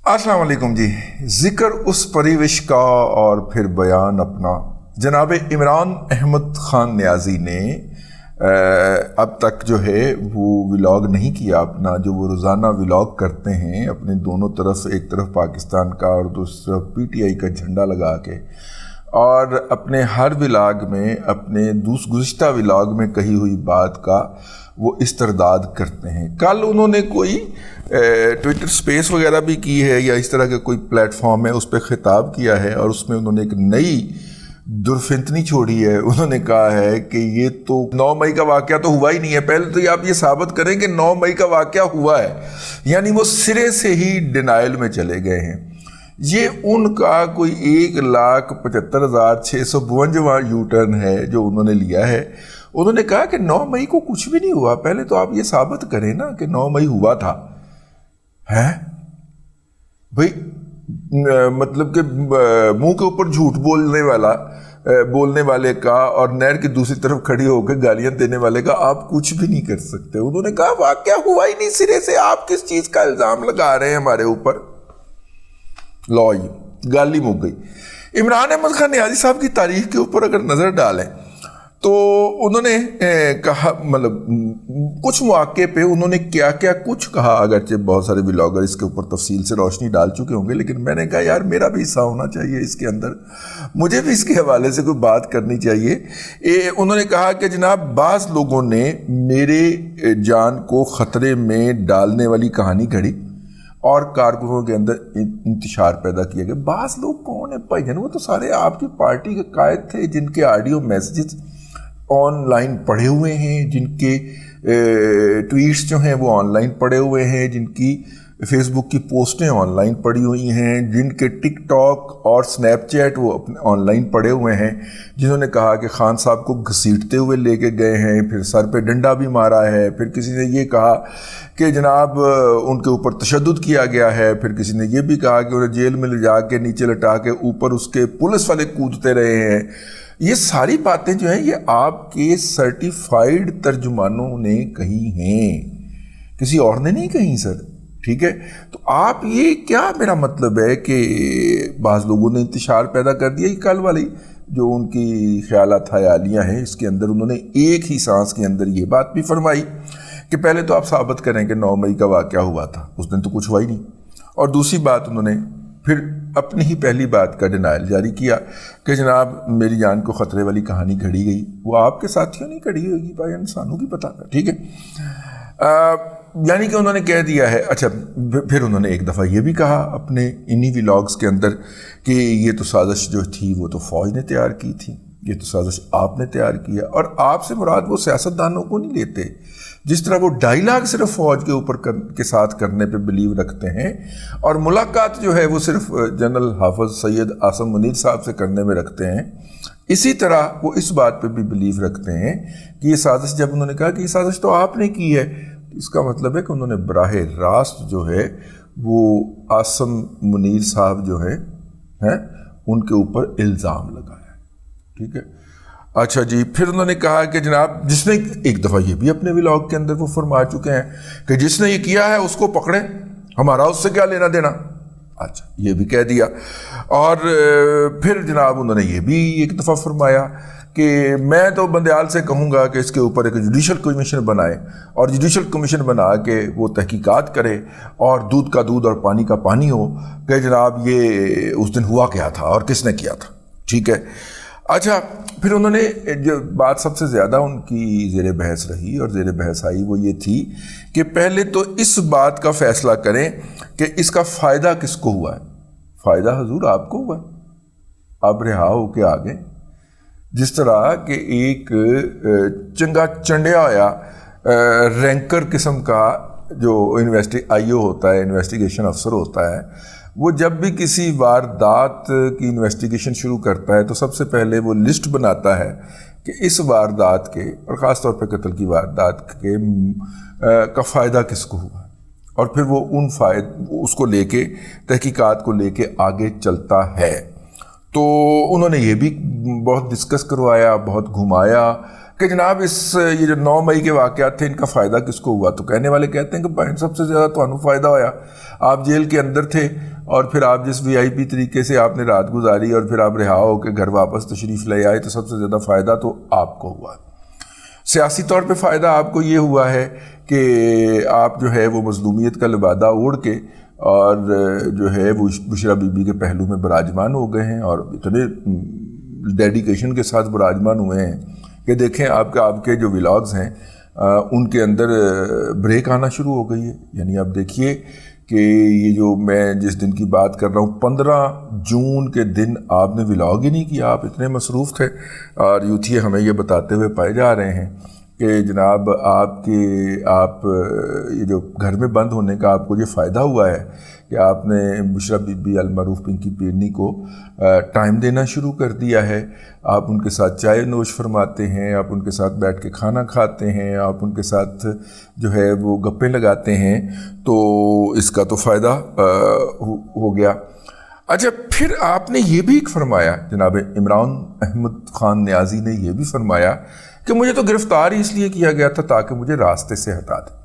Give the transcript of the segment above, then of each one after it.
السلام علیکم جی. ذکر اس پریوش کا اور پھر بیان اپنا. جناب عمران احمد خان نیازی نے اب تک جو ہے وہ ولاگ نہیں کیا اپنا، جو وہ روزانہ ولاگ کرتے ہیں اپنے دونوں طرف، ایک طرف پاکستان کا اور دوسری طرف پی ٹی آئی کا جھنڈا لگا کے، اور اپنے ہر ولاگ میں اپنے گزشتہ ولاگ میں کہی ہوئی بات کا وہ استرداد کرتے ہیں. کل انہوں نے کوئی ٹویٹر سپیس وغیرہ بھی کی ہے یا اس طرح کا کوئی پلیٹ فارم ہے، اس پہ خطاب کیا ہے اور اس میں انہوں نے ایک نئی درفنتنی چھوڑی ہے. انہوں نے کہا ہے کہ یہ تو 9 مئی کا واقعہ تو ہوا ہی نہیں ہے. پہلے تو آپ یہ ثابت کریں کہ 9 مئی کا واقعہ ہوا ہے، یعنی وہ سرے سے ہی ڈینائل میں چلے گئے ہیں. یہ ان کا کوئی 1,75,652 یو ٹرن ہے جو انہوں نے لیا ہے. انہوں نے کہا کہ 9 مئی کو کچھ بھی نہیں ہوا. پہلے تو آپ یہ ثابت کریں نا کہ 9 مئی ہوا تھا. ہے بھائی، مطلب کہ منہ کے اوپر جھوٹ بولنے والے کا اور نہر کی دوسری طرف کھڑی ہو کے گالیاں دینے والے کا آپ کچھ بھی نہیں کر سکتے. انہوں نے کہا واقعہ ہوا ہی نہیں سرے سے، آپ کس چیز کا الزام لگا رہے ہیں ہمارے اوپر. لو یہ گالی مک گئی. عمران احمد خان نیازی صاحب کی تاریخ کے اوپر اگر نظر ڈالیں تو انہوں نے کہا، مطلب کچھ مواقع پہ انہوں نے کیا کیا کچھ کہا، اگرچہ بہت سارے ولاگر اس کے اوپر تفصیل سے روشنی ڈال چکے ہوں گے، لیکن میں نے کہا یار میرا بھی حصہ ہونا چاہیے اس کے اندر، مجھے بھی اس کے حوالے سے کوئی بات کرنی چاہیے. انہوں نے کہا کہ جناب بعض لوگوں نے میرے جان کو خطرے میں ڈالنے والی کہانی گھڑی اور کارکنوں کے اندر انتشار پیدا کیا گیا. بعض لوگ کون ہیں بھائی جان؟ وہ تو سارے آپ کی پارٹی کے قائد تھے جن کے آڈیو میسیجز آن لائن پڑے ہوئے ہیں، جن کے ٹویٹس جو ہیں وہ آن لائن پڑے ہوئے ہیں، جن کی فیس بک کی پوسٹیں آن لائن پڑی ہوئی ہیں، جن کے ٹک ٹاک اور سنیپ چیٹ وہ اپنے آن لائن پڑے ہوئے ہیں، جنہوں نے کہا کہ خان صاحب کو گھسیٹتے ہوئے لے کے گئے ہیں، پھر سر پہ ڈنڈا بھی مارا ہے، پھر کسی نے یہ کہا کہ جناب ان کے اوپر تشدد کیا گیا ہے، پھر کسی نے یہ بھی کہا کہ انہیں جیل میں لے جا کے نیچے لٹا کے اوپر اس کے پولیس والے کودتے رہے ہیں. یہ ساری باتیں جو ہیں یہ آپ کے سرٹیفائیڈ ترجمانوں نے کہی ہیں، کسی اور نے نہیں کہی سر. ٹھیک ہے، تو آپ یہ کیا، میرا مطلب ہے کہ بعض لوگوں نے انتشار پیدا کر دیا. یہ کل والی جو ان کی خیالات خیالیاں ہیں اس کے اندر انہوں نے ایک ہی سانس کے اندر یہ بات بھی فرمائی کہ پہلے تو آپ ثابت کریں کہ 9 مئی کا واقعہ ہوا تھا، اس دن تو کچھ ہوا ہی نہیں. اور دوسری بات انہوں نے پھر اپنی ہی پہلی بات کا ڈینائل جاری کیا کہ جناب میری جان کو خطرے والی کہانی گھڑی گئی. وہ آپ کے ساتھیوں نہیں گھڑی ہوگی بھائی، انسانوں کی پتہ. ٹھیک ہے، یعنی کہ انہوں نے کہہ دیا ہے. اچھا، پھر انہوں نے ایک دفعہ یہ بھی کہا اپنے انہی ولاگز کے اندر کہ یہ تو سازش جو تھی وہ تو فوج نے تیار کی تھی، یہ تو سازش آپ نے تیار کی ہے. اور آپ سے مراد وہ سیاستدانوں کو نہیں لیتے، جس طرح وہ ڈائیلاگ صرف فوج کے اوپر کے ساتھ کرنے پہ بلیو رکھتے ہیں اور ملاقات جو ہے وہ صرف جنرل حافظ سید عاصم منیر صاحب سے کرنے میں رکھتے ہیں، اسی طرح وہ اس بات پہ بھی بلیو رکھتے ہیں کہ یہ سازش، جب انہوں نے کہا کہ یہ سازش تو آپ نے کی ہے، اس کا مطلب ہے کہ انہوں نے براہ راست جو ہے وہ عاصم منیر صاحب جو ہیں ان کے اوپر الزام لگایا. ٹھیک ہے، اچھا جی. پھر انہوں نے کہا کہ جناب جس نے، ایک دفعہ یہ بھی اپنے ولاگ کے اندر وہ فرما چکے ہیں کہ جس نے یہ کیا ہے اس کو پکڑیں، ہمارا اس سے کیا لینا دینا. اچھا، یہ بھی کہہ دیا. اور پھر جناب انہوں نے یہ بھی ایک دفعہ فرمایا کہ میں تو بندیال سے کہوں گا کہ اس کے اوپر ایک جوڈیشل کمیشن بنائے اور جوڈیشل کمیشن بنا کے وہ تحقیقات کرے اور دودھ کا دودھ اور پانی کا پانی ہو کہ جناب یہ اس دن ہوا کیا تھا اور کس نے کیا تھا. ٹھیک ہے. اچھا، پھر انہوں نے جو بات سب سے زیادہ ان کی زیر بحث رہی اور زیر بحث آئی وہ یہ تھی کہ پہلے تو اس بات کا فیصلہ کریں کہ اس کا فائدہ کس کو ہوا ہے. فائدہ حضور آپ کو ہوا ہے، آپ رہا ہو کے آ گئے. جس طرح کہ ایک چنگا چنڈیا ہوا رینکر قسم کا جو آئی او ہوتا ہے، انویسٹیگیشن افسر ہوتا ہے، وہ جب بھی کسی واردات کی انویسٹیگیشن شروع کرتا ہے تو سب سے پہلے وہ لسٹ بناتا ہے کہ اس واردات کے، اور خاص طور پہ قتل کی واردات کے کا فائدہ کس کو ہوا، اور پھر وہ اس کو لے کے، تحقیقات کو لے کے آگے چلتا ہے. تو انہوں نے یہ بھی بہت ڈسکس کروایا، بہت گھمایا کہ جناب یہ جو 9 مئی کے واقعات تھے ان کا فائدہ کس کو ہوا؟ تو کہنے والے کہتے ہیں کہ بہن سب سے زیادہ تو فائدہ ہویا، آپ جیل کے اندر تھے اور پھر آپ جس VIP طریقے سے آپ نے رات گزاری اور پھر آپ رہا ہو کے گھر واپس تشریف لے آئے، تو سب سے زیادہ فائدہ تو آپ کو ہوا۔ سیاسی طور پہ فائدہ آپ کو یہ ہوا ہے کہ آپ جو ہے وہ مظلومیت کا لبادہ اوڑھ کے اور جو ہے وہ بشرا بی بی کے پہلو میں براجمان ہو گئے ہیں، اور اتنے ڈیڈیکیشن کے ساتھ براجمان ہوئے ہیں کہ دیکھیں آپ کے جو ولاگز ہیں ان کے اندر بریک آنا شروع ہو گئی ہے۔ یعنی آپ دیکھیے کہ یہ جو میں جس دن کی بات کر رہا ہوں 15 جون کے دن آپ نے ولاگ ہی نہیں کیا، آپ اتنے مصروف تھے، اور یوتھیے ہمیں یہ بتاتے ہوئے پائے جا رہے ہیں کہ جناب آپ یہ جو گھر میں بند ہونے کا آپ کو یہ فائدہ ہوا ہے کہ آپ نے بشرا بی بی المعروف پنکی پیرنی کو ٹائم دینا شروع کر دیا ہے، آپ ان کے ساتھ چائے نوش فرماتے ہیں، آپ ان کے ساتھ بیٹھ کے کھانا کھاتے ہیں، آپ ان کے ساتھ جو ہے وہ گپیں لگاتے ہیں، تو اس کا تو فائدہ ہو گیا۔ اچھا، پھر آپ نے یہ بھی ایک فرمایا، جناب عمران احمد خان نیازی نے یہ بھی فرمایا کہ مجھے تو گرفتار ہی اس لیے کیا گیا تھا تاکہ مجھے راستے سے ہٹا دیں۔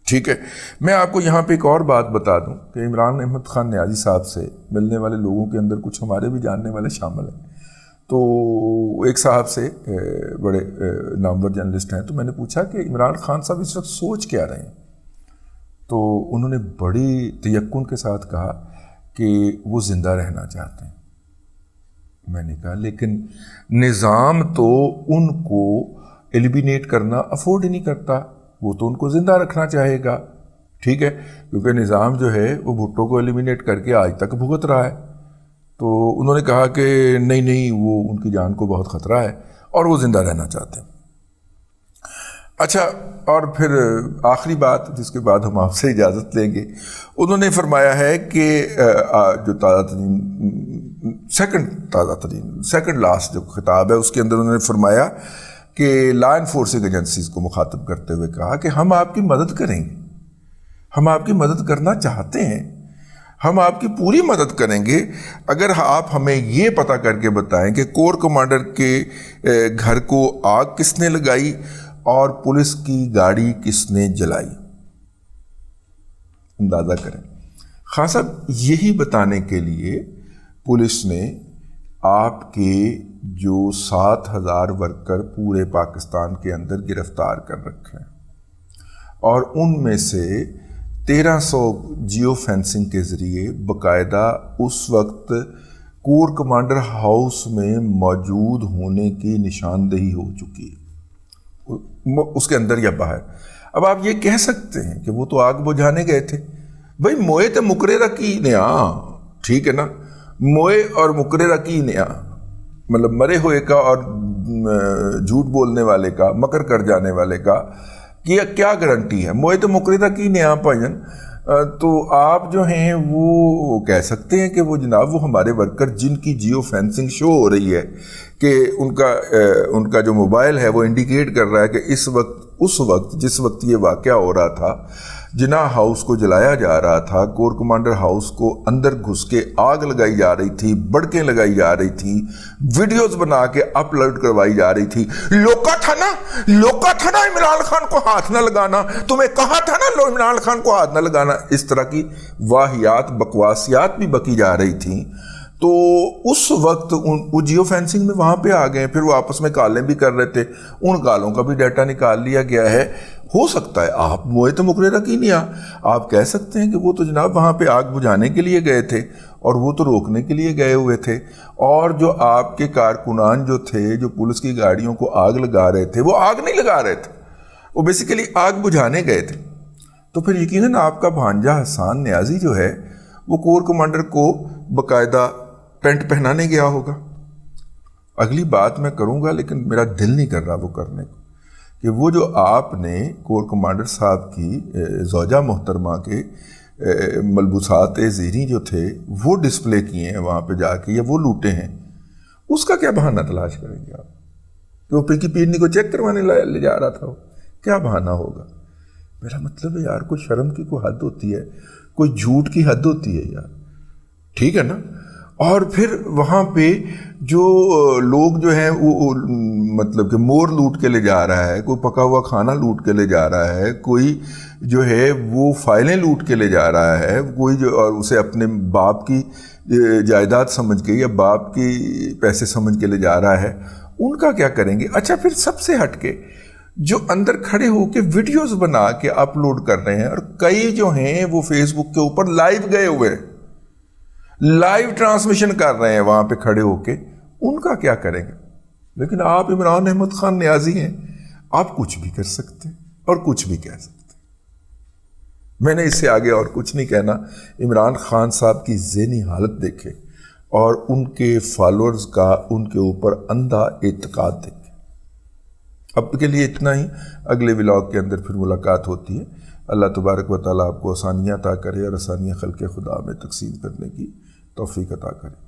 ٹھیک ہے، میں آپ کو یہاں پہ ایک اور بات بتا دوں کہ عمران احمد خان نیازی صاحب سے ملنے والے لوگوں کے اندر کچھ ہمارے بھی جاننے والے شامل ہیں۔ تو ایک صاحب سے بڑے نامور جرنلسٹ ہیں، تو میں نے پوچھا کہ عمران خان صاحب اس وقت سوچ کیا رہے ہیں؟ تو انہوں نے بڑی تیقن کے ساتھ کہا کہ وہ زندہ رہنا چاہتے ہیں۔ میں نے کہا لیکن نظام تو ان کو ایلیمینیٹ کرنا افورڈ ہی نہیں کرتا، وہ تو ان کو زندہ رکھنا چاہے گا، ٹھیک ہے، کیونکہ نظام جو ہے وہ بھٹو کو ایلیمینیٹ کر کے آج تک بھگت رہا ہے۔ تو انہوں نے کہا کہ نہیں، وہ ان کی جان کو بہت خطرہ ہے اور وہ زندہ رہنا چاہتے ہیں۔ اچھا، اور پھر آخری بات جس کے بعد ہم آپ سے اجازت لیں گے، انہوں نے فرمایا ہے کہ جو سیکنڈ لاسٹ جو خطاب ہے اس کے اندر انہوں نے فرمایا کہ لا انفورسنگ ایجنسیز کو مخاطب کرتے ہوئے کہا کہ ہم آپ کی مدد کریں گے، ہم آپ کی مدد کرنا چاہتے ہیں، ہم آپ کی پوری مدد کریں گے اگر آپ ہمیں یہ پتہ کر کے بتائیں کہ کور کمانڈر کے گھر کو آگ کس نے لگائی اور پولیس کی گاڑی کس نے جلائی۔ اندازہ کریں، خان صاحب یہی بتانے کے لیے پولیس نے آپ کے جو 7,000 ورکر پورے پاکستان کے اندر گرفتار کر رکھے ہیں، اور ان میں سے 1300 جیو فینسنگ کے ذریعے باقاعدہ اس وقت کور کمانڈر ہاؤس میں موجود ہونے کی نشاندہی ہو چکی ہے، اس کے اندر یا باہر۔ اب آپ یہ کہہ سکتے ہیں کہ وہ تو آگ بجھانے گئے تھے، بھائی موئے تے مکرے رکی نیا، ٹھیک ہے نا، موئے اور مکرے رکی نیا، مطلب مرے ہوئے کا اور جھوٹ بولنے والے کا، مکر کر جانے والے کا کیا گارنٹی ہے؟ موئے تو مکرے رکی نیا بھائین۔ تو آپ جو ہیں وہ کہہ سکتے ہیں کہ وہ جناب وہ ہمارے ورکر جن کی جیو فینسنگ شو ہو رہی ہے کہ ان کا جو موبائل ہے وہ انڈیکیٹ کر رہا ہے کہ اس وقت جس وقت یہ واقعہ ہو رہا تھا، جناح ہاؤس کو جلایا جا رہا تھا، کور کمانڈر ہاؤس کو اندر گھس کے آگ لگائی جا رہی تھی، بڑکیں لگائی جا رہی تھی، ویڈیوز بنا کے اپلوڈ کروائی جا رہی تھی۔ لوکا تھا نا عمران خان کو ہاتھ نہ لگانا، تمہیں کہا تھا نا عمران خان کو ہاتھ نہ لگانا، اس طرح کی واہیات بکواسیات بھی بکی جا رہی تھیں۔ تو اس وقت وہ جیو فینسنگ میں وہاں پہ آ گئے، پھر وہ آپس میں کالیں بھی کر رہے تھے، ان کالوں کا بھی ڈیٹا نکال لیا گیا ہے۔ ہو سکتا ہے آپ موئے تو مکرے رکی نہیں، آپ کہہ سکتے ہیں کہ وہ تو جناب وہاں پہ آگ بجھانے کے لیے گئے تھے اور وہ تو روکنے کے لیے گئے ہوئے تھے، اور جو آپ کے کارکنان جو تھے جو پولیس کی گاڑیوں کو آگ لگا رہے تھے وہ آگ نہیں لگا رہے تھے، وہ بیسیکلی آگ بجھانے گئے تھے۔ تو پھر یقیناً آپ کا بھانجا حسان نیازی جو ہے وہ کور کمانڈر کو باقاعدہ پینٹ پہنانے گیا ہوگا۔ اگلی بات میں کروں گا لیکن میرا دل نہیں کر رہا وہ کرنے کو، کہ وہ جو آپ نے کور کمانڈر صاحب کی زوجہ محترمہ کے ملبوسات زیریں جو تھے وہ ڈسپلے کیے ہیں وہاں پہ جا کے، یا وہ لوٹے ہیں، اس کا کیا بہانہ تلاش کریں گے آپ؟ کہ وہ پنکی پیرنی کو چیک کروانے لے جا رہا تھا، وہ کیا بہانہ ہوگا؟ میرا مطلب ہے یار کوئی شرم کی کوئی حد ہوتی ہے، کوئی جھوٹ کی حد ہوتی ہے یار، ٹھیک ہے نا؟ اور پھر وہاں پہ جو لوگ جو ہیں وہ مطلب کہ مور لوٹ کے لے جا رہا ہے، کوئی پکا ہوا کھانا لوٹ کے لے جا رہا ہے، کوئی جو ہے وہ فائلیں لوٹ کے لے جا رہا ہے، کوئی جو اور اسے اپنے باپ کی جائیداد سمجھ کے یا باپ کی پیسے سمجھ کے لے جا رہا ہے، ان کا کیا کریں گے؟ اچھا پھر سب سے ہٹ کے جو اندر کھڑے ہو کے ویڈیوز بنا کے اپلوڈ کر رہے ہیں، اور کئی جو ہیں وہ فیس بک کے اوپر لائیو گئے ہوئے، لائیو ٹرانسمیشن کر رہے ہیں وہاں پہ کھڑے ہو کے، ان کا کیا کریں گے؟ لیکن آپ عمران احمد خان نیازی ہیں، آپ کچھ بھی کر سکتے اور کچھ بھی کہہ سکتے۔ میں نے اس سے آگے اور کچھ نہیں کہنا۔ عمران خان صاحب کی ذہنی حالت دیکھیں اور ان کے فالوورز کا ان کے اوپر اندھا اعتقاد دیکھیں۔ اب کے لیے اتنا ہی، اگلے ولاگ کے اندر پھر ملاقات ہوتی ہے۔ اللہ تبارک و تعالیٰ آپ کو آسانیاں عطا کرے اور آسانیاں خلق خدا میں تقسیم کرنے کی توفیق عطا کرے۔